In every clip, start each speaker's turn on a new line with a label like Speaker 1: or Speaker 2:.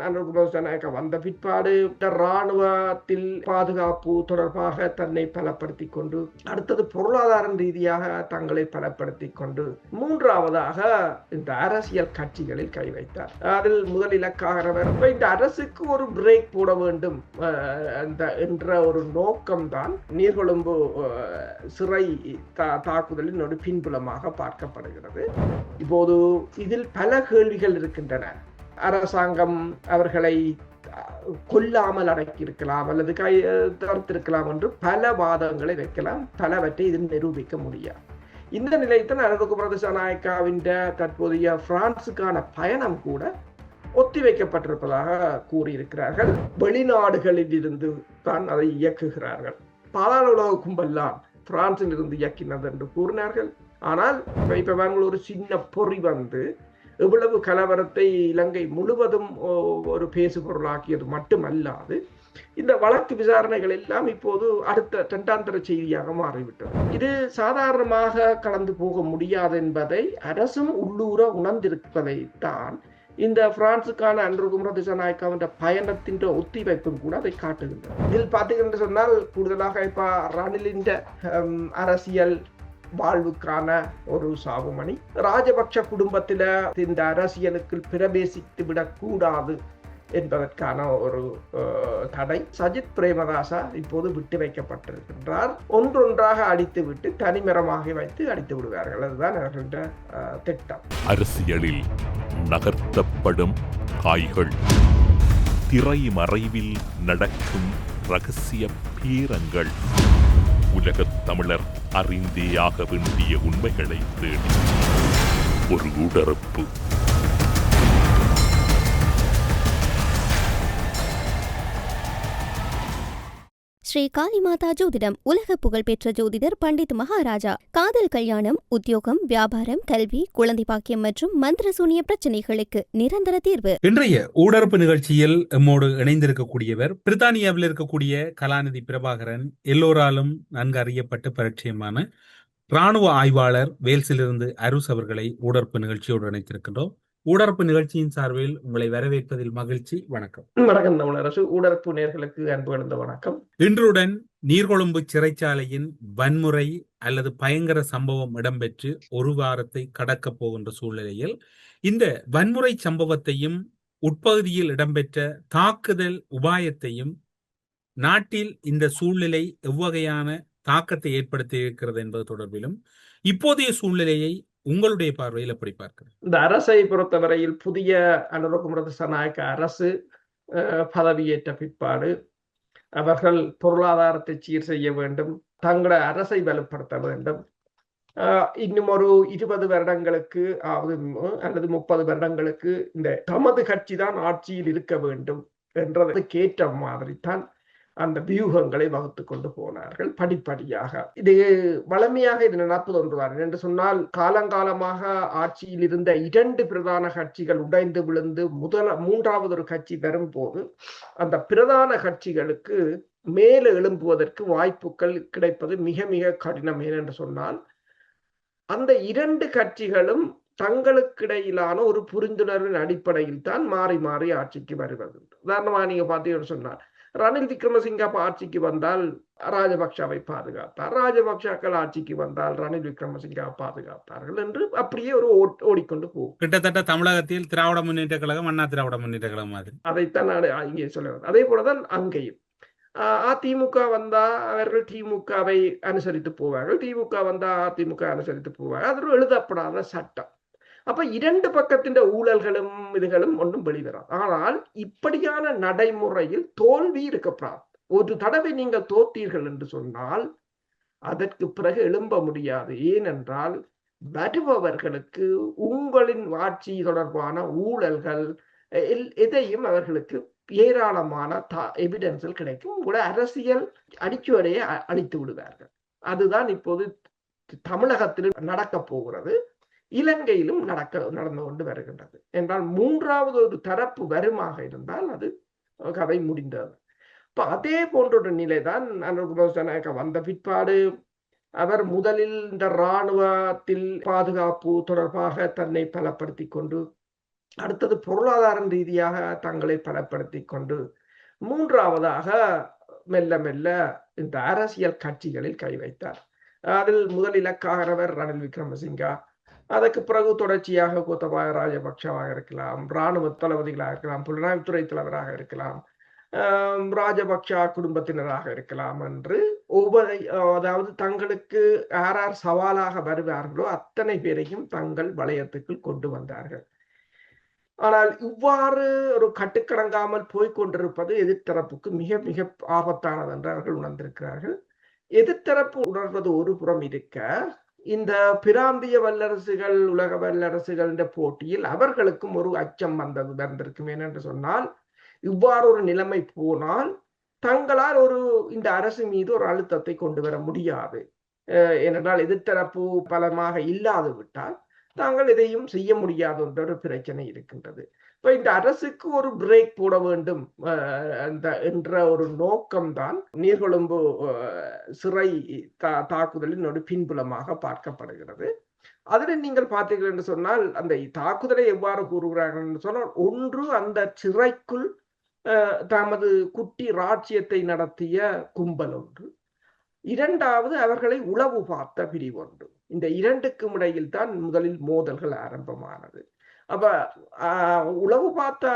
Speaker 1: அனுகுண வந்த பிற்பாடு இராணுவத்தில் பாதுகாப்பு தொடர்பாக தன்னை பலப்படுத்திக் கொண்டு, அடுத்தது பொருளாதார ரீதியாக தங்களை பலப்படுத்திக் கொண்டு, மூன்றாவதாக இந்த அரசியல் கட்சிகளில் கை வைத்தார். அதில் முதல் இலக்காகிறவர் இந்த அரசுக்கு ஒரு பிரேக் போட வேண்டும் என்ற ஒரு நோக்கம்தான் நீர்கொழும்பு சிறை தாக்குதலின் ஒரு பின்புலமாக பார்க்கப்படுகிறது. இப்போது இதில் பல கேள்விகள் இருக்கின்றன. அரசாங்கம் அவர்களை கொல்லாமல் அடக்கியிருக்கலாம் அல்லது தடுத்திருக்கலாம் என்று பல வாதங்களை வைக்கலாம். பலவற்றை இதில் நிரூபிக்க முடியாது. இந்த நிலையத்தில் அனுரகுமார திசாநாயக்காவின் தற்போதைய பிரான்சுக்கான பயணம் கூட ஒத்திவைக்கப்பட்டிருப்பதாக கூறியிருக்கிறார்கள். வெளிநாடுகளில் இருந்து தான் அதை இயக்குகிறார்கள். பாதாள உலக கும்பல்லாம் பிரான்சில் இருந்து இயக்கினது என்று கூறினார்கள். ஆனால் இப்ப ஒரு சின்ன பொறி வந்து எவ்வளவு கலவரத்தை இலங்கை முழுவதும் ஒரு பேசு பொருளாக்கியது மட்டுமல்லாது, இந்த வழக்கு விசாரணைகள் எல்லாம் இப்போது அடுத்த இரண்டாந்தர செய்தியாக மாறிவிட்டது. இது சாதாரணமாக கடந்து போக முடியாது என்பதை அரசும் உள்ளூர உணர்ந்திருப்பதை தான் இந்த பிரான்சுக்கான அனுரகுமார திசாநாயக்காவின் பயணத்தின் ஒத்திவைப்பும் கூட அதை காட்டுகின்றது. இதில் பார்த்தீங்கன்னு சொன்னால் கூடுதலாக இப்ப ரணிலின் அரசியல் வாழ்வுக்கான ஒரு சாவுமணி, ராஜபக்ஷ குடும்பத்தில இந்த அரசியலுக்கு பிரவேசித்து விடக்கூடாது என்பதற்கான ஒரு தடை. சஜித் பிரேமதாசா இப்போது விட்டு வைக்கப்பட்டிருக்கின்றார். ஒன்றொன்றாக அடித்து விட்டு தனிமரமாக வைத்து அடித்து விடுவார்கள். அதுதான் அவர்களுடைய திட்டம்.
Speaker 2: அரசியலில் நகர்த்தப்படும் காய்கள், திரைமறைவில் நடக்கும் ரகசிய பேரங்கள், உலகத் தமிழர் அறிந்தேயாக வேண்டிய உண்மைகளை தேடி ஒரு உடறுப்பு.
Speaker 3: ஸ்ரீ காளிமாதா ஜோதிடம் உலக புகழ்பெற்ற ஜோதிடர் பண்டித் மகாராஜா. காதல், கல்யாணம், உத்தியோகம், வியாபாரம், கல்வி, குழந்தை பாக்கியம் மற்றும் மந்திரசூனிய பிரச்சனைகளுக்கு நிரந்தர தீர்வு.
Speaker 4: இன்றைய ஊடறுப்பு நிகழ்ச்சியில் எம்மோடு இணைந்திருக்கக்கூடியவர் பிரித்தானியாவில் இருக்கக்கூடிய கலாநிதி பிரபாகரன், எல்லோராலும் நன்கு அறியப்பட்டு பரிச்சயமான இராணுவ ஆய்வாளர் வேல்ஸிலிருந்து அருஸ் அவர்களை ஊடறுப்பு நிகழ்ச்சியோடு இணைத்திருக்கின்றோம். ஊடறுப்பு நிகழ்ச்சியின் சார்பில் உங்களை வரவேற்பதில் மகிழ்ச்சி. வணக்கம்.
Speaker 1: வணக்கம் தமிழரசு. ஊடறுப்பு நேயர்களுக்கு அன்பு கலந்த வணக்கம்.
Speaker 4: இன்றுடன் நீர்கொழும்பு சிறைச்சாலையின் வன்முறை அல்லது பயங்கர சம்பவம் இடம்பெற்று ஒரு வாரத்தை கடக்கப் போகின்ற சூழ்நிலையில் இந்த வன்முறை சம்பவத்தையும் உட்பகுதியில் இடம்பெற்ற தாக்குதல் உபாயத்தையும் நாட்டில் இந்த சூழ்நிலை எவ்வகையான தாக்கத்தை ஏற்படுத்தி இருக்கிறது என்பது தொடர்பிலும் இப்போதைய சூழ்நிலையை உங்களுடைய பார்வையில் எப்படி பார்க்கிறது?
Speaker 1: இந்த அரசை பொறுத்தவரையில் புதிய அனுரகுமார திசாநாயக்க அரசு பதவியேற்ற பிற்பாடு அவர்கள் பொருளாதாரத்தை சீர் செய்ய வேண்டும், தங்களோட அரசை வலுப்படுத்த வேண்டும். இன்னும் ஒரு 20 வருடங்களுக்கு அல்லது 30 வருடங்களுக்கு இந்த தமது கட்சி தான் ஆட்சியில் இருக்க வேண்டும் என்றதுக்கேற்ற மாதிரி தான் அந்த வியூகங்களை வகுத்து கொண்டு போனார்கள் படிப்படியாக. இது வளமையாக இது நடப்பது ஒன்றுதான் என்று சொன்னால், காலங்காலமாக ஆட்சியில் இருந்த 2 பிரதான கட்சிகள் உடைந்து விழுந்து மூன்றாவது ஒரு கட்சி வரும்போது அந்த பிரதான கட்சிகளுக்கு மேலே எழும்புவதற்கு வாய்ப்புகள் கிடைப்பது மிக மிக கடினம். ஏனென்று சொன்னால், அந்த 2 கட்சிகளும் தங்களுக்கிடையிலான ஒரு புரிந்துணர்வின் அடிப்படையில் தான் மாறி மாறி ஆட்சிக்கு வருவது. உதாரணமாக நீங்க பார்த்தீங்கன்னு சொன்னால், ரணில் விக்ரமசிங்க ஆட்சிக்கு வந்தால் ராஜபக்ஷவை பாதுகாத்தார், ராஜபக்ஷாக்கள் ஆட்சிக்கு வந்தால் ரணில் விக்ரமசிங்க பாதுகாத்தார்கள் என்று அப்படியே ஒரு ஓடிக்கொண்டு போகும்.
Speaker 4: கிட்டத்தட்ட தமிழகத்தில் திராவிட முன்னேற்ற கழகம், அண்ணா திராவிட முன்னேற்ற கழகம் மாதிரி.
Speaker 1: அதைத்தான் இங்கே சொல்லுவது. அதே போலதான் அங்கேயும் அதிமுக வந்தா அவர்கள் திமுகவை அனுசரித்து போவார்கள், திமுக வந்தா அதிமுக அனுசரித்து போவார்கள். அது எழுதப்படாத சட்டம். அப்ப 2 பக்கத்தின் ஊழல்களும் இதுகளும் ஒன்றும் வெளிவராது. ஆனால் இப்படியான நடைமுறையில் தோல்வி இருக்கப்படாது. ஒரு தடவை நீங்கள் தோற்றீர்கள் என்று சொன்னால் அதற்கு பிறகு எழும்ப முடியாது. ஏனென்றால் வருபவர்களுக்கு உங்களின் ஆட்சி தொடர்பான ஊழல்கள் எதையும் அவர்களுக்கு ஏராளமான எவிடன்ஸில் கிடைக்கும். கூட அரசியல் அடிச்சுவடையை அழித்து விடுவார்கள். அதுதான் இப்போது தமிழகத்தில் நடக்க போகிறது, இலங்கையிலும் நடந்து கொண்டு வருகின்றது. என்றால் மூன்றாவது ஒரு தரப்பு வருமாக இருந்தால் அது கதை முடிந்தது. இப்ப அதே போன்ற ஒரு நிலைதான் அனுரகுமார வந்த பிற்பாடு அவர் முதலில் இந்த இராணுவத்தில் பாதுகாப்பு தொடர்பாக தன்னை பலப்படுத்திக் கொண்டு, அடுத்தது பொருளாதார ரீதியாக தங்களை பலப்படுத்தி கொண்டு, மூன்றாவதாக மெல்ல மெல்ல இந்த அரசியல் கட்சிகளில் கை வைத்தார். அதில் முதல் இலக்காகிறவர் ரணில் விக்ரமசிங்கா. அதற்கு பிறகு தொடர்ச்சியாக கோத்தபாய ராஜபக்ஷவாக இருக்கலாம், இராணுவ தளபதிகளாக இருக்கலாம், புலனாய்வுத்துறை தலைவராக இருக்கலாம், ராஜபக்ஷ குடும்பத்தினராக இருக்கலாம் என்று ஒவ்வொரு, அதாவது தங்களுக்கு யார் யார் சவாலாக வருவார்களோ அத்தனை பேரையும் தங்கள் வளையத்துக்குள் கொண்டு வந்தார்கள். ஆனால் இவ்வாறு ஒரு கட்டுக்கடங்காமல் போய்கொண்டிருப்பது எதிர்த்தரப்புக்கு மிக மிக ஆபத்தானது என்று அவர்கள் உணர்ந்திருக்கிறார்கள். எதிர்த்தரப்பு உணர்வது ஒரு புறம் இருக்க, இந்த பிராந்திய வல்லரசுகள், உலக வல்லரசுகள் என்ற போட்டியில் அவர்களுக்கும் ஒரு அச்சம் வந்திருக்கும். ஏனென்று சொன்னால், இவ்வாறு ஒரு நிலைமை போனால் தங்களால் இந்த அரசு மீது ஒரு அழுத்தத்தை கொண்டு வர முடியாது. ஏனென்றால் எதிர்த்தரப்பு பலமாக இல்லாது விட்டால் தாங்கள் இதையும் செய்ய முடியாது என்ற ஒரு பிரச்சனை இருக்கின்றது. இப்ப இந்த அரசுக்கு ஒரு பிரேக் போட வேண்டும் என்ற ஒரு நோக்கம்தான் நீர்கொழும்பு சிறை தாக்குதலின் ஒரு பின்புலமாக பார்க்கப்படுகிறது. அதில் நீங்கள் பார்த்தீர்கள் என்று சொன்னால், அந்த தாக்குதலை எவ்வாறு கூறுகிறார்கள் என்று சொன்னால், ஒன்று அந்த சிறைக்குள் தமது குட்டி ராஜ்யத்தை நடத்திய கும்பல் ஒன்று, இரண்டாவது அவர்களை உளவு பார்த்த பிரிவு ஒன்று. இந்த இரண்டுக்கும் இடையில் தான் முதலில் மோதல்கள் ஆரம்பமானது. அப்ப உளவு பார்த்த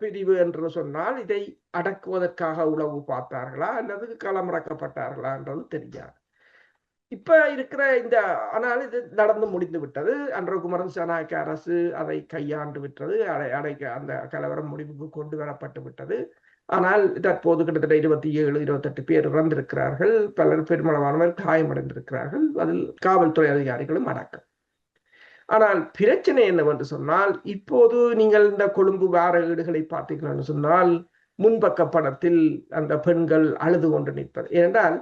Speaker 1: பிரிவு என்று சொன்னால், இதை அடக்குவதற்காக உளவு பார்த்தார்களா அல்லது களமிறக்கப்பட்டார்களா என்றது தெரியாது. இப்ப இருக்கிற ஆனால் இது நடந்து முடிந்து விட்டது. அன்றகுமார திசாநாயக்க அரசு அதை கையாண்டு விட்டது. அந்த கலவரம் முடிவுக்கு கொண்டு வரப்பட்டு விட்டது. ஆனால் தற்போது கிட்டத்தட்ட 27-28 பேர் இறந்திருக்கிறார்கள். பலர் பெருமளவானவர் காயமடைந்திருக்கிறார்கள். அதில் காவல்துறை அதிகாரிகளும் அடக்கம். ஆனால் பிரச்சனை என்னவென்று சொன்னால், இப்போது நீங்கள் இந்த கொழும்பு வார வீடுகளை பார்த்தீர்கள் சொன்னால், முன்பக்க படத்தில் அந்த பெண்கள் அழுது கொண்டு நிற்பது. ஏனென்றால்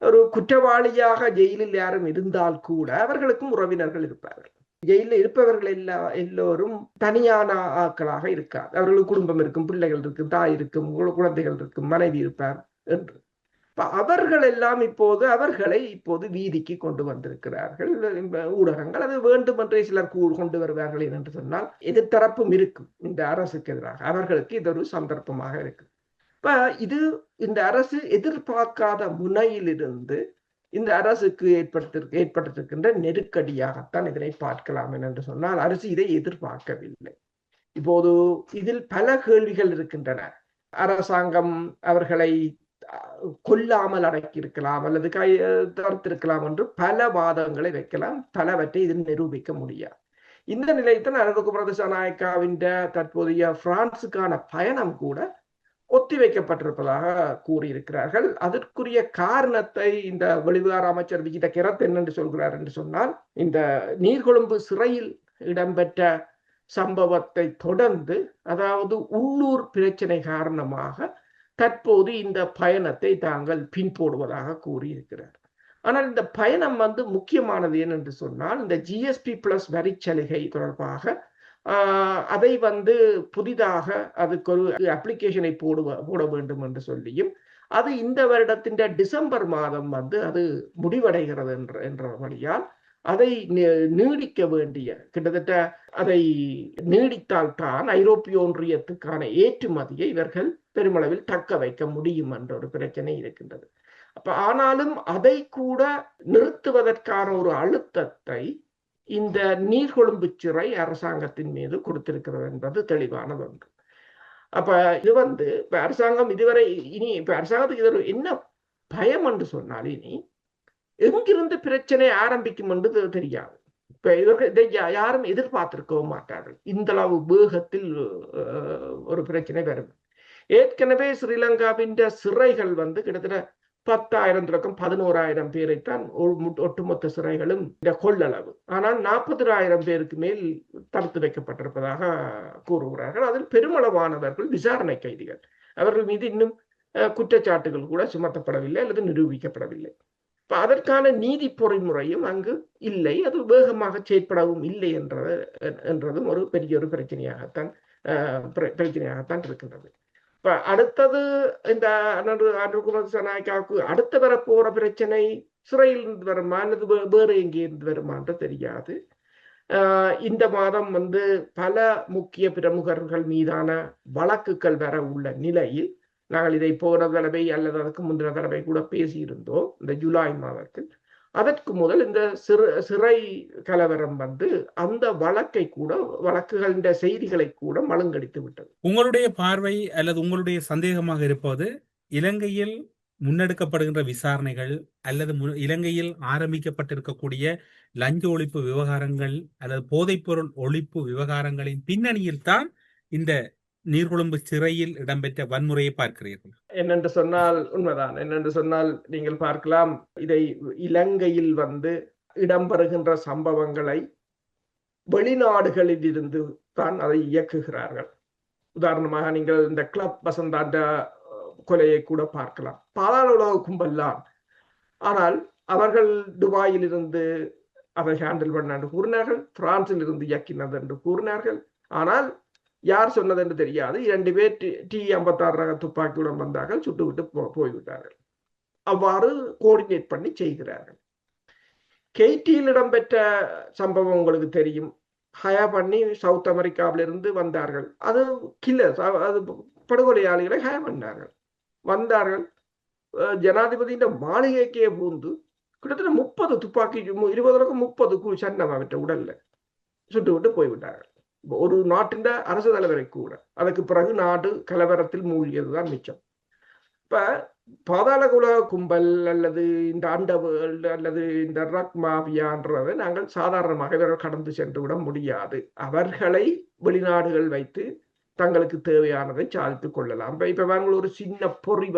Speaker 1: ஒரு குற்றவாளியாக ஜெயிலில் யாரும் இருந்தால் கூட அவர்களுக்கும் உறவினர்கள் இருப்பார்கள். ஜெயிலில் இருப்பவர்கள் எல்லோரும் தனியான ஆட்களாக இருக்காது. அவர்களுக்கு குடும்பம் இருக்கும், பிள்ளைகள் இருக்கும், தாய் இருக்கும், குழந்தைகள் இருக்கும், மனைவி இருப்பார் என்று. அவர்கள் எல்லாம் அவர்களை இப்போது வீதிக்கு கொண்டு வந்திருக்கிறார்கள் ஊடகங்கள். அது வேண்டும் என்றே சிலர் கொண்டு வருவார்கள் என்று சொன்னால், எதிர்த்தரப்பும் இருக்கும் இந்த அரசுக்கு எதிராக. அவர்களுக்கு இது ஒரு சந்தர்ப்பமாக இருக்கு. இப்ப இந்த அரசு எதிர்பார்க்காத முனையிலிருந்து இந்த அரசுக்கு ஏற்பட்டிருக்கின்ற நெருக்கடியாகத்தான் இதனை பார்க்கலாம் என்று சொன்னால், அரசு இதை எதிர்பார்க்கவில்லை. இப்போது இதில் பல கேள்விகள் இருக்கின்றன. அரசாங்கம் அவர்களை கொல்லாமல் அடக்கியிருக்கலாம் அல்லது தடுத்திருக்கலாம் என்று பல வாதங்களை வைக்கலாம். பலவற்றை இதில் நிரூபிக்க முடியாது. இந்த நிலையத்தில் அனுரகுமார திசாநாயக்காவின் தற்போதைய பிரான்சுக்கான பயணம் கூட ஒத்திவைக்கப்பட்டிருப்பதாக கூறியிருக்கிறார்கள். அதற்குரிய காரணத்தை இந்த வெளிவிவகார அமைச்சர் விஜித கெரத் என்னென்று சொல்கிறார் என்று சொன்னால், இந்த நீர்கொழும்பு சிறையில் இடம்பெற்ற சம்பவத்தை தொடர்ந்து, அதாவது உள்ளூர் பிரச்சனை காரணமாக தற்போது இந்த பயணத்தை தாங்கள் பின்போடுவதாக கூறியிருக்கிறார். ஆனால் இந்த பயணம் முக்கியமானது ஏனென்று சொன்னால், இந்த GSP+ வரிச்சலுகை தொடர்பாக அதை புதிதாக அதுக்கு ஒரு அப்ளிகேஷனை போட வேண்டும் என்று சொல்லியும், அது இந்த வருடத்தின் டிசம்பர் மாதம் அது முடிவடைகிறது என்ற வழியால் அதை நீடிக்க வேண்டிய, கிட்டத்தட்ட அதை நீடித்தால் தான் ஐரோப்பிய ஒன்றியத்துக்கான ஏற்றுமதியை இவர்கள் பெருமளவில் தக்க வைக்க முடியும் என்ற ஒரு பிரச்சனை இருக்கின்றது. ஆனாலும் அதை கூட நிறுத்துவதற்கான ஒரு அழுத்தத்தை இந்த நீர்கொழும்பு சிறை அரசாங்கத்தின் மீது கொடுத்திருக்கிறது என்பது தெளிவானது ஒன்று. அப்ப இது அரசாங்கம் இதுவரை அரசாங்கத்துக்கு இது என்ன பயம் என்று சொன்னால், இனி எங்கிருந்து பிரச்சனை ஆரம்பிக்கும் என்று தெரியாது. இப்ப இதை யாரும் எதிர்பார்த்திருக்கவும் மாட்டார்கள். இந்த அளவு வேகத்தில் ஒரு பிரச்சனை வரும். ஏற்கனவே ஸ்ரீலங்காவின் சிறைகள் கிட்டத்தட்ட 10,000 தொடக்கம் 11,000 பேரைத்தான் ஒட்டுமொத்த சிறைகளும் இந்த கொள்ளளவு. ஆனால் 40,000 பேருக்கு மேல் தடுத்து வைக்கப்பட்டிருப்பதாக கூறுகிறார்கள். அதில் பெருமளவானவர்கள் விசாரணை கைதிகள். அவர்கள் மீது இன்னும் குற்றச்சாட்டுகள் கூட சுமத்தப்படவில்லை அல்லது நிரூபிக்கப்படவில்லை. அதற்கான நீதி பொறிமுறையும் அங்கு இல்லை. அது வேகமாக செயற்படவும் இல்லை என்றதும் ஒரு பெரிய ஒரு பிரச்சனையாகத்தான் இருக்கின்றது. இப்ப அடுத்தது இந்த அனுரகுமார திசாநாயக்காவுக்கு அடுத்த வரப்போற பிரச்சனை சிறையில் இருந்து வருமா அல்லது வேறு எங்கே இருந்து வருமா என்று தெரியாது. இந்த மாதம் பல முக்கிய பிரமுகர்கள் மீதான வழக்குகள் வர உள்ள நிலையில் நாங்கள் இதை போன தடவை அல்லது அதற்கு முந்தின தடவை கூட பேசியிருந்தோம். இந்த ஜூலை மாதத்தில் அதற்கு முதல் இந்த சிறை கலவரம் அந்த வழக்கை கூட வழக்குகளின் செய்திகளை கூட மழுங்கடித்து விட்டது.
Speaker 4: உங்களுடைய பார்வை அல்லது உங்களுடைய சந்தேகமாக இருப்பது இலங்கையில் முன்னெடுக்கப்படுகின்ற விசாரணைகள் அல்லது இலங்கையில் ஆரம்பிக்கப்பட்டிருக்கக்கூடிய லஞ்ச ஒழிப்பு விவகாரங்கள் அல்லது போதைப்பொருள் ஒழிப்பு விவகாரங்களின் பின்னணியில் தான் இந்த நீர்கொழும்பு சிறையில் இடம்பெற்ற வன்முறையை பார்க்கிறீர்கள்.
Speaker 1: என்னென்று சொன்னால் உண்மைதான். என்னென்று சொன்னால் நீங்கள் பார்க்கலாம், இதை இலங்கையில் இடம்பெறுகின்ற சம்பவங்களை வெளிநாடுகளில் இருந்து தான் அதை இயக்குகிறார்கள். உதாரணமாக நீங்கள் இந்த கிளப் வசந்தாண்ட கொலையை கூட பார்க்கலாம். பாதாள உலக கும்பல்லாம். ஆனால் அவர்கள் துபாயில் இருந்து அதை ஹேண்டில் பண்ண என்று கூறினார்கள், பிரான்சில் இருந்து இயக்கினது என்று கூறினார்கள். ஆனால் யார் சொன்னது என்று தெரியாது. 2 பேர் T56 ரக துப்பாக்கியுடன் வந்தார்கள், சுட்டுவிட்டு போய்விட்டார்கள். அவ்வாறு கோஆர்டினேட் பண்ணி செய்கிறார்கள். கெய்டியில் இடம்பெற்ற சம்பவம் உங்களுக்கு தெரியும். ஹயா பண்ணி சவுத் அமெரிக்காவிலிருந்து வந்தார்கள். அது கில்லர்ஸ், அது படுகொலையாளிகளை ஹயா பண்ணார்கள். வந்தார்கள், ஜனாதிபதியின் மாளிகைக்கே பூந்து கிட்டத்தட்ட 30 துப்பாக்கி 20-30 சன்னம் அவற்றை உடல்ல சுட்டுவிட்டு போய்விட்டார்கள். ஒரு நாட்டின் அரசு தலைவரை கூட. அதற்கு பிறகு நாடு கலவரத்தில் மூழ்கியதுதான் மிச்சம். இப்ப பாதாள உலக கும்பல் அல்லது இந்த அண்டர்வேர்ல்டு அல்லது இந்த ரக் மாஃபியான்றதை நாங்கள் சாதாரணமாக இவர்கள் கடந்து சென்று விட முடியாது. அவர்களை வெளிநாடுகள் வைத்து தங்களுக்கு தேவையானதை சாதித்துக் கொள்ளலாம். இப்ப ஒரு சின்ன பொறி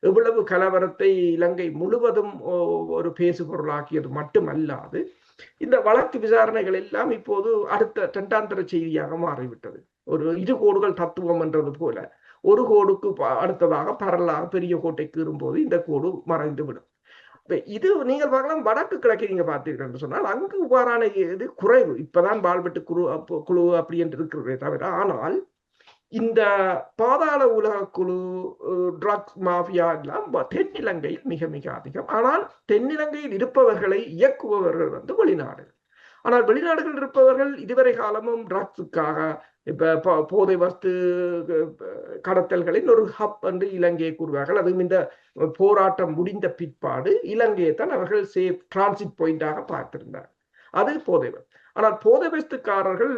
Speaker 1: எவ்வளவு கலவரத்தை இலங்கை முழுவதும் ஒரு பேசு பொருளாக்கியது மட்டுமல்லாது, இந்த வழக்கு விசாரணைகள் எல்லாம் இப்போது அடுத்த 2ஆம் தர செய்தியாக மாறிவிட்டது. ஒரு 2 கோடுகள் தத்துவம் என்றது போல ஒரு கோடுக்கு அடுத்ததாக பரலாக பெரிய கோட்டை கீறும்போது இந்த கோடு மறைந்து விடும். இது நீங்கள் பார்க்கலாம், வடக்கு கிழக்கை நீங்க பார்த்தீர்கள் என்று சொன்னால் அங்கு இவ்வாறான இது குறைவு. இப்பதான் பால்வெட்டு குழு அப்படி என்று இருக்கிறதே தவிர, ஆனால் இந்த பாதாள உலக குழு, ட்ரக்ஸ் மாஃபியா எல்லாம் தென்னிலங்கையில் மிக மிக அதிகம். ஆனால் தென்னிலங்கையில் இருப்பவர்களை இயக்குபவர்கள் வெளிநாடு. ஆனால் வெளிநாடுகள் இருப்பவர்கள் இதுவரை காலமும் ட்ரக்ஸுக்காக இப்ப போதை வஸ்து கடத்தல்களின் ஒரு ஹப் என்று இலங்கையை கூறுவார்கள். அதுவும் இந்த போராட்டம் முடிந்த பிற்பாடு இலங்கையை தான் அவர்கள் சேஃப் டிரான்சிட் பாயிண்டாக பார்த்திருந்தார். அது போதை வஸ்து. ஆனால் போதை வஸ்துக்காரர்கள்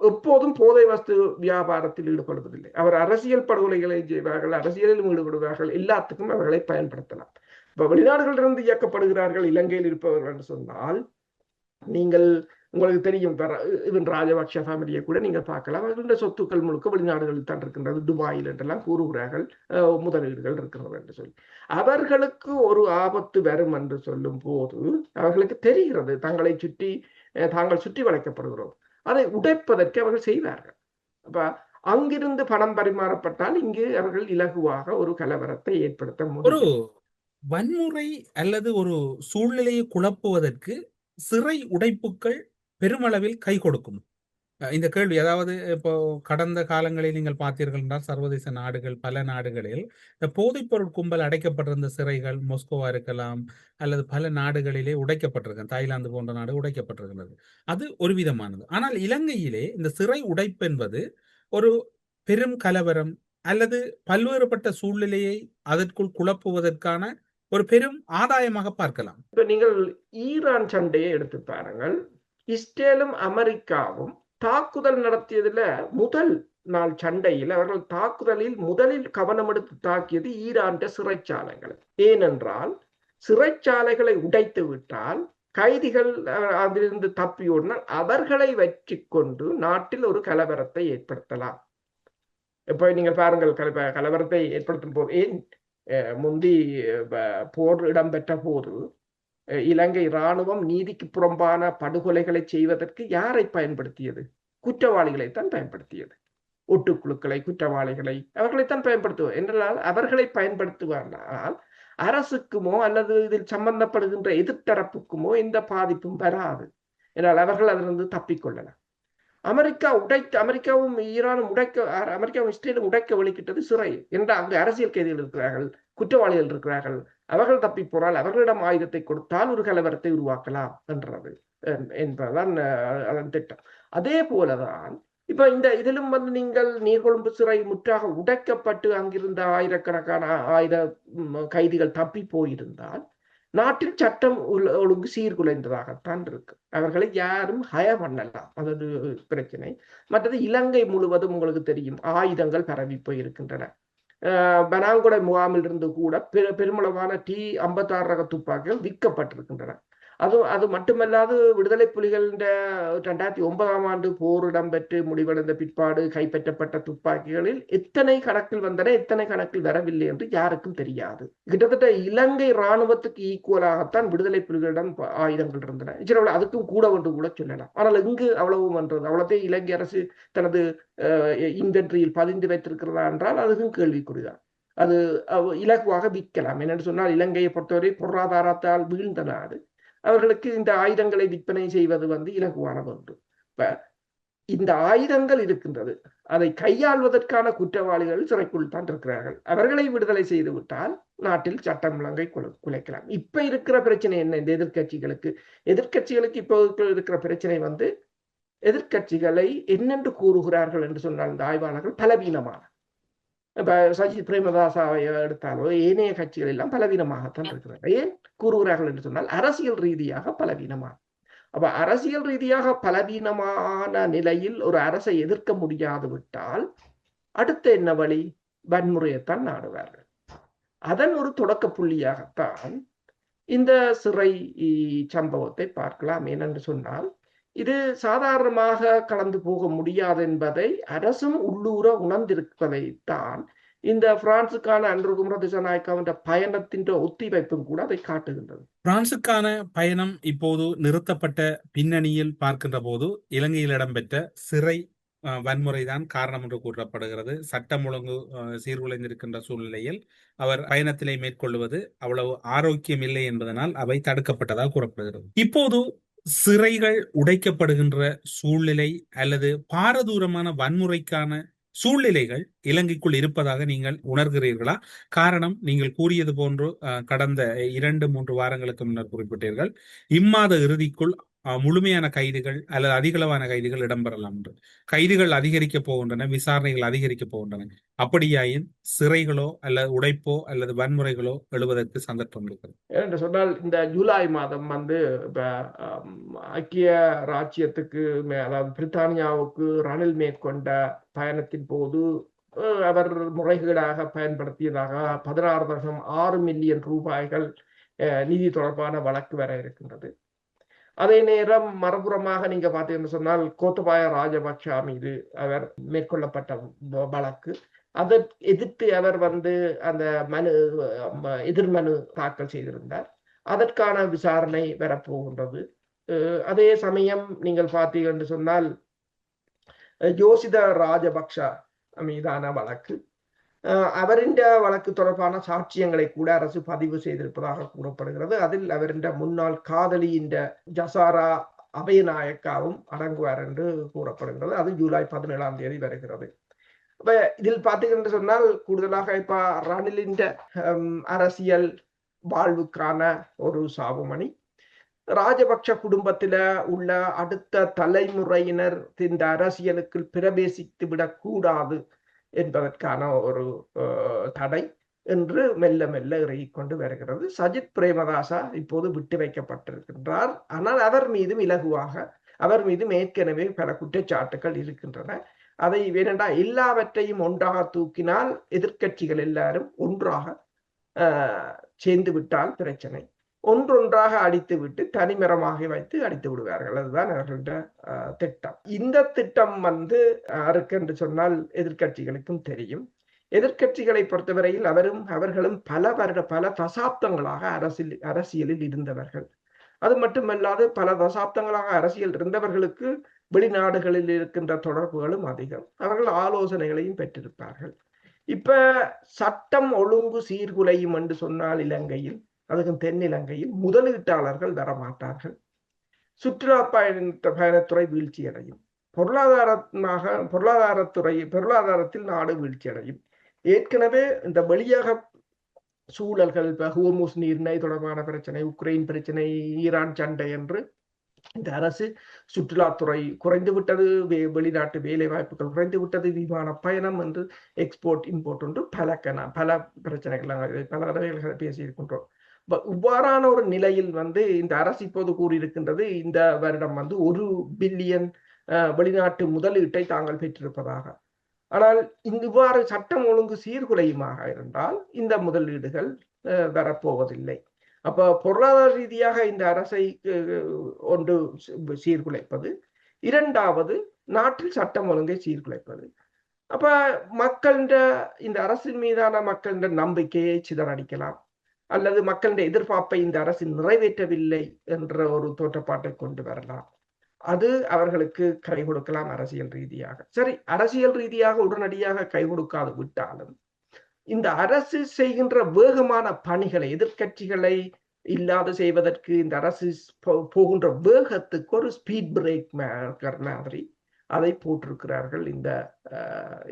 Speaker 1: எப்போதும் போதை வஸ்து வியாபாரத்தில் ஈடுபடுவதில்லை. அவர் அரசியல் படுகொலைகளை செய்வார்கள், அரசியலிலும் ஈடுபடுவார்கள். எல்லாத்துக்கும் அவர்களை பயன்படுத்தலாம். இப்ப வெளிநாடுகளிலிருந்து இயக்கப்படுகிறார்கள் இலங்கையில் இருப்பவர்கள் என்று சொன்னால், நீங்கள் உங்களுக்கு தெரியும், இவன் ராஜபக்ஷ ஃபேமிலியை கூட நீங்கள் பார்க்கலாம். அவர்களுடைய சொத்துக்கள் முழுக்க வெளிநாடுகளில் தான் இருக்கின்றது, துபாயில் என்றெல்லாம் கூறுகிறார்கள், முதலீடுகள் இருக்கிறது என்று சொல்லி. அவர்களுக்கு ஒரு ஆபத்து வரும் என்று சொல்லும் போது அவர்களுக்கு தெரிகிறது தாங்கள் சுற்றி வளைக்கப்படுகிறோம். அதை உடைப்பதற்கு அவர்கள் செய்வார்கள். அப்ப அங்கிருந்து பணம் பரிமாறப்பட்டால் இங்கு அவர்கள் இலகுவாக ஒரு கலவரத்தை ஏற்படுத்த முடியும்.
Speaker 4: ஒரு வன்முறை அல்லது ஒரு சூழ்நிலையை குழப்புவதற்கு சிறை உடைப்புகள் பெருமளவில் கை கொடுக்கும். இந்த கேள்வி, அதாவது இப்போ கடந்த காலங்களில் நீங்கள் பார்த்தீர்கள் என்றால் சர்வதேச நாடுகள், பல நாடுகளில் இந்த போதைப்பொருள் கும்பல் அடைக்கப்பட்டிருந்த சிறைகள், மொஸ்கோவா இருக்கலாம் அல்லது பல நாடுகளிலே உடைக்கப்பட்டிருக்கிறது, தாய்லாந்து போன்ற நாடு உடைக்கப்பட்டிருக்கிறது. அது ஒரு விதமானது. ஆனால் இலங்கையிலே இந்த சிறை உடைப்பு என்பது ஒரு பெரும் கலவரம் அல்லது பல்வேறுபட்ட சூழ்நிலையை அதற்குள் குழப்புவதற்கான ஒரு பெரும் ஆதாயமாக பார்க்கலாம்.
Speaker 1: இப்ப நீங்கள் ஈரான் சண்டையை எடுத்து பாருங்கள். இஸ்ரேலும் அமெரிக்காவும் தாக்குதல் நடத்தியதுல முதல் நாள் சண்டையில் அவர்கள் தாக்குதலில் முதலில் கவனம் எடுத்து தாக்கியது ஈரான் சிறைச்சாலைகள். ஏனென்றால் சிறைச்சாலைகளை உடைத்து விட்டால் கைதிகள் அதிலிருந்து தப்பியோடினால் அவர்களை வச்சு கொண்டு நாட்டில் ஒரு கலவரத்தை ஏற்படுத்தலாம். இப்ப நீங்கள் பாருங்கள், கலவரத்தை ஏற்படுத்தும் போது, ஏன் முந்தி போர் இடம்பெற்ற போது இலங்கை இராணுவம் நீதிக்கு புறம்பான படுகொலைகளை செய்வதற்கு யாரை பயன்படுத்தியது? குற்றவாளிகளைத்தான் பயன்படுத்தியது. ஒட்டுக்குழுக்களை, குற்றவாளிகளை, அவர்களைத்தான் பயன்படுத்துவோம். என்றால் அவர்களை பயன்படுத்துவார்கள் அரசுக்குமோ அல்லது இதில் சம்பந்தப்படுகின்ற எதிர்த்தரப்புக்குமோ எந்த பாதிப்பும் வராது. என்றால் அவர்கள் அதிலிருந்து தப்பிக்கொள்ளலாம். அமெரிக்காவும் ஈரானும் அமெரிக்காவும் இஸ்ரேலும் உடைக்க வழிகிட்டது சிறை. என்றால் அங்கு அரசியல் கைதிகள் இருக்கிறார்கள், குற்றவாளிகள் இருக்கிறார்கள். அவர்கள் தப்பி போனால் அவர்களிடம் ஆயுதத்தை கொடுத்தால் ஒரு கலவரத்தை உருவாக்கலாம் என்றது. என்பதுதான் அதன் திட்டம். அதே போலதான் இப்ப இதிலும் நீங்கள் நீர்கொழும்பு சிறை முற்றாக உடைக்கப்பட்டு அங்கிருந்த ஆயிரக்கணக்கான கைதிகள் தப்பி போயிருந்தால் நாட்டில் சட்டம் ஒழுங்கு சீர்குலைந்ததாகத்தான் இருக்கு. அவர்களை யாரும் ஹயர் பண்ணலாம், அது ஒரு பிரச்சனை. மற்றது இலங்கை முழுவதும் உங்களுக்கு தெரியும் ஆயுதங்கள் பரவி போயிருக்கின்றன. பனாங்குடை முகாமில் இருந்து கூட பெருமளவான T56 ரக துப்பாக்கிகள் விற்கப்பட்டிருக்கின்றன. அது மட்டுமல்லாது விடுதலை புலிகள் 2009ஆம் ஆண்டு போர் இடம்பெற்று முடிவடைந்த பிற்பாடு கைப்பற்றப்பட்ட துப்பாக்கிகளில் எத்தனை கணக்கில் வந்தன, எத்தனை கணக்கில் வரவில்லை என்று யாருக்கும் தெரியாது. கிட்டத்தட்ட இலங்கை இராணுவத்துக்கு ஈக்குவலாகத்தான் விடுதலை புலிகளிடம் ஆயுதங்கள் இருந்தன. அதுக்கும் கூட ஒன்று கூட சொல்லலாம். ஆனால் இங்கு அவ்வளவு என்றது அவ்வளவு இலங்கை அரசு தனது இன்வென்ட்ரியில் பதிந்து வைத்திருக்கிறதா என்றால் அதுக்கும் கேள்விக்குறிதான். அது இலகுவாக விற்கலாம். என்னென்னு சொன்னால் இலங்கையை பொறுத்தவரை பொருளாதாரத்தால் வீழ்ந்த நாடு. அவர்களுக்கு இந்த ஆயுதங்களை விற்பனை செய்வது இலகுவான ஒன்று. இந்த ஆயுதங்கள் இருக்கின்றது, அதை கையாள்வதற்கான குற்றவாளிகள் சிறைக்குள் தான் இருக்கிறார்கள். அவர்களை விடுதலை செய்து விட்டால் நாட்டில் சட்டம் ஒழுங்கை குலைக்கலாம். இப்ப இருக்கிற பிரச்சனை என்ன? இந்த எதிர்கட்சிகளுக்கு இப்போ இருக்கிற பிரச்சனை எதிர்கட்சிகளை என்னென்று கூறுகிறார்கள் என்று சொன்னால் இந்த ஆய்வாளர்கள் பலவீனமான, இப்ப சஜித் பிரேமதாசாவை எடுத்தாலோ ஏனைய கட்சிகள் எல்லாம் பலவீனமாகத்தான் இருக்கிறார்கள். ஏன் கூறுகிறார்கள் என்று சொன்னால் அரசியல் ரீதியாக பலவீனமாக. அப்ப அரசியல் ரீதியாக பலவீனமான நிலையில் ஒரு அரசை எதிர்க்க முடியாது விட்டால் அடுத்த என்ன வழி? வன்முறையைத்தான் நாடுவார்கள். அதன் ஒரு தொடக்க புள்ளியாகத்தான் இந்த சிறை சம்பவத்தை பார்க்கலாம். ஏனென்று சொன்னால் இது சாதாரணமாக கடந்து போக முடியாது என்பதை அரசும் உள்ளூர உணர்ந்திருப்பதைத்தான் இந்த பிரான்சுக்கான அன்றுகுமர திசாநாயக்காவின் பயணத்தின் ஒத்திவைப்பும் கூட அதை காட்டுகின்றது.
Speaker 4: பிரான்சுக்கான பயணம் இப்போது நிறுத்தப்பட்ட பின்னணியில் பார்க்கின்ற போது இலங்கையில் இடம்பெற்ற சிறை வன்முறைதான் காரணம் என்று கூறப்படுகிறது. சட்டம் ஒழுங்கு சீர்குலைந்திருக்கின்ற சூழ்நிலையில் அவர் பயணத்திலே மேற்கொள்வது அவ்வளவு ஆரோக்கியம் இல்லை என்பதனால் அவை தடுக்கப்பட்டதாக கூறப்படுகிறது. இப்போது சிறைகள் உடைக்கப்படுகின்ற சூழ்நிலை அல்லது பாரதூரமான வன்முறைக்கான சூழ்நிலைகள் இலங்கைக்குள் இருப்பதாக நீங்கள் உணர்கிறீர்களா? காரணம், நீங்கள் கூறியது போன்று கடந்த 2-3 வாரங்களுக்கு முன்னர் குறிப்பிட்டீர்கள், இம்மாத இறுதிக்குள் முழுமையான கைதுகள் அல்லது அதிகளவான கைதுகள் இடம்பெறலாம் என்று. கைதுகள் அதிகரிக்க போகின்றன, விசாரணைகள் அதிகரிக்க போகின்றன. அப்படியாயின் சிறைகளோ அல்லது உடைப்போ அல்லது வன்முறைகளோ எழுவதற்கு சந்தர்ப்பம் இருக்கிறது
Speaker 1: என்று சொன்னால் இந்த ஜூலை மாதம் ஐக்கிய ராஜ்யத்துக்கு அதாவது பிரித்தானியாவுக்கு ரணில் மேற்கொண்ட பயணத்தின் போது அவர் முறைகேடாக பயன்படுத்தியதாக 16.6 மில்லியன் ரூபாய்கள் நிதி தொடர்பான வழக்கு வர இருக்கின்றது. அதே நேரம் மறுபுறமாக நீங்க பார்த்தீங்கன்னு சொன்னால் கோத்தபாய ராஜபக்ஷ மீது அவர் மேற்கொள்ளப்பட்ட வழக்கு, அதை எதிர்த்து அவர் அந்த எதிர்மனு தாக்கல் செய்திருந்தார். அதற்கான விசாரணை வரப்போகின்றது. அதே சமயம் நீங்கள் பார்த்தீங்க என்று சொன்னால் யோசித ராஜபக்ஷ மீதான வழக்கு, அவரின் வழக்கு தொடர்பான சாட்சியங்களை கூட அரசு பதிவு செய்திருப்பதாக கூறப்படுகிறது. அதில் அவரின் முன்னாள் காதலியின் ஜசாரா அபயநாயக்காவும் அடங்குவார் என்று கூறப்படுகிறது. அது ஜூலை 17ஆம் தேதி வருகிறது. இப்ப இதில் பார்த்தீங்கன்னு சொன்னால் கூடுதலாக இப்ப ரணிலின் அரசியல் வாழ்வுக்கான ஒரு சாவுமணி, ராஜபக்ஷ குடும்பத்தில உள்ள அடுத்த தலைமுறையினர் இந்த அரசியலுக்கு பிரவேசித்து விடக்கூடாது என்பதற்கான ஒரு தடை என்று மெல்ல மெல்ல இறங்கிக்கொண்டு வருகிறது. சஜித் பிரேமதாசா இப்போது விட்டு வைக்கப்பட்டிருக்கின்றார். ஆனால் அவர் மீதும் இலகுவாக அவர் மீதும் ஏற்கனவே பல குற்றச்சாட்டுகள் இருக்கின்றன. அதை வேணண்டா எல்லாவற்றையும் ஒன்றாக தூக்கினால் எதிர்கட்சிகள் எல்லாரும் ஒன்றாக சேர்ந்து விட்டால் பிரச்சனை, ஒன்றொன்றாக அடித்து விட்டு தனிமரமாக வைத்து அடித்து விடுவார்கள். அதுதான் அவர்களோட திட்டம். இந்த திட்டம் யாருக்கு என்று சொன்னால் எதிர்கட்சிகளுக்கும் தெரியும். எதிர்கட்சிகளை பொறுத்தவரையில் அவர்களும் பல தசாப்தங்களாக அரசியலில் இருந்தவர்கள். அது மட்டுமல்லாது பல தசாப்தங்களாக அரசியல் இருந்தவர்களுக்கு வெளிநாடுகளில் இருக்கின்ற தொடர்புகளும் அதிகம். அவர்கள் ஆலோசனைகளையும் பெற்றிருப்பார்கள். இப்ப சட்டம் ஒழுங்கு சீர்குலையும் என்று சொன்னால் இலங்கையில், அதுக்கும் தென்னிலங்கையில் முதலீட்டாளர்கள் வரமாட்டார்கள். சுற்றுலா பயணத்துறை வீழ்ச்சி அடையும். பொருளாதாரத்தில் நாடு வீழ்ச்சி அடையும். ஏற்கனவே இந்த வெளியாக சூழல்கள், ஹோர்முஸ் நீர்நிலை தொடர்பான பிரச்சனை, உக்ரைன் பிரச்சனை, ஈரான் சண்டை என்று இந்த அரசு சுற்றுலாத்துறை குறைந்து விட்டது, வெளிநாட்டு வேலை வாய்ப்புகள் குறைந்து விட்டது, விமான பயணம் என்று எக்ஸ்போர்ட் இம்போர்ட் என்று பல பிரச்சனைகள் பல தடவைகள் பேசியிருக்கின்றோம். இவ்வாறான ஒரு நிலையில் இந்த அரசு இப்போது கூறியிருக்கின்றது இந்த வருடம் 1 பில்லியன் வெளிநாட்டு முதலீட்டை தாங்கள் பெற்றிருப்பதாக. ஆனால் இவ்வாறு சட்டம் ஒழுங்கு சீர்குலையுமாக இருந்தால் இந்த முதலீடுகள் வரப்போவதில்லை. அப்ப பொருளாதார ரீதியாக இந்த அரசை ஒன்று சீர்குலைப்பது, இரண்டாவது நாட்டில் சட்டம் ஒழுங்கை சீர்குலைப்பது. அப்ப இந்த அரசின் மீதான மக்களின் நம்பிக்கையை சிதறடிக்கலாம், அல்லது மக்களின் எதிர்பார்ப்பை இந்த அரசு நிறைவேற்றவில்லை என்ற ஒரு தோற்றப்பாட்டை கொண்டு வரலாம். அது அவர்களுக்கு கை கொடுக்கலாம் அரசியல் ரீதியாக. சரி, அரசியல் ரீதியாக உடனடியாக கை கொடுக்காது விட்டாலும் இந்த அரசு செய்கின்ற வேகமான பணிகளை, எதிர்க்கட்சிகளை இல்லாது செய்வதற்கு இந்த அரசு போகின்ற வேகத்துக்கு ஒரு ஸ்பீட் பிரேக் மாதிரி அதை போட்டிருக்கிறார்கள்.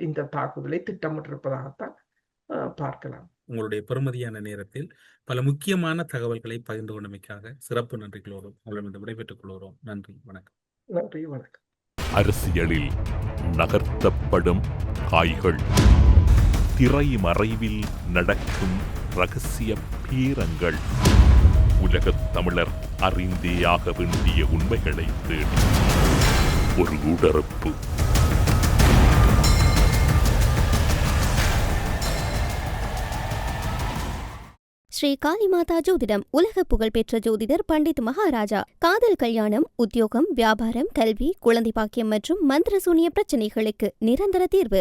Speaker 1: இந்த தாக்குதலை திட்டமிட்டிருப்பதாகத்தான் பார்க்கலாம்.
Speaker 4: உங்களுடைய பெருமதியான நேரத்தில் பல முக்கியமான தகவல்களை பகிர்ந்து கொண்டமைக்காக சிறப்பு நன்றிகளோடு உங்களிடம் விடைபெற்றுக் கொள்கிறோம். நன்றி, வணக்கம்.
Speaker 1: நன்றி, வணக்கம்.
Speaker 2: அரசியலில் நகர்த்தப்படும் காய்கள், திரைமறைவில் நடக்கும் இரகசிய பீரங்கள், உலகத் தமிழர் அறிந்தேயாக வேண்டிய உண்மைகளை தேடி ஒரு உடறுப்பு.
Speaker 3: ஸ்ரீ காளிமாதா ஜோதிடம் உலக புகழ்பெற்ற ஜோதிடர் பண்டித் மகாராஜா. காதல், கல்யாணம், உத்தியோகம், வியாபாரம், கல்வி, குழந்தை பாக்கியம் மற்றும் மந்திர சூனிய பிரச்சனைகளுக்கு நிரந்தர தீர்வு.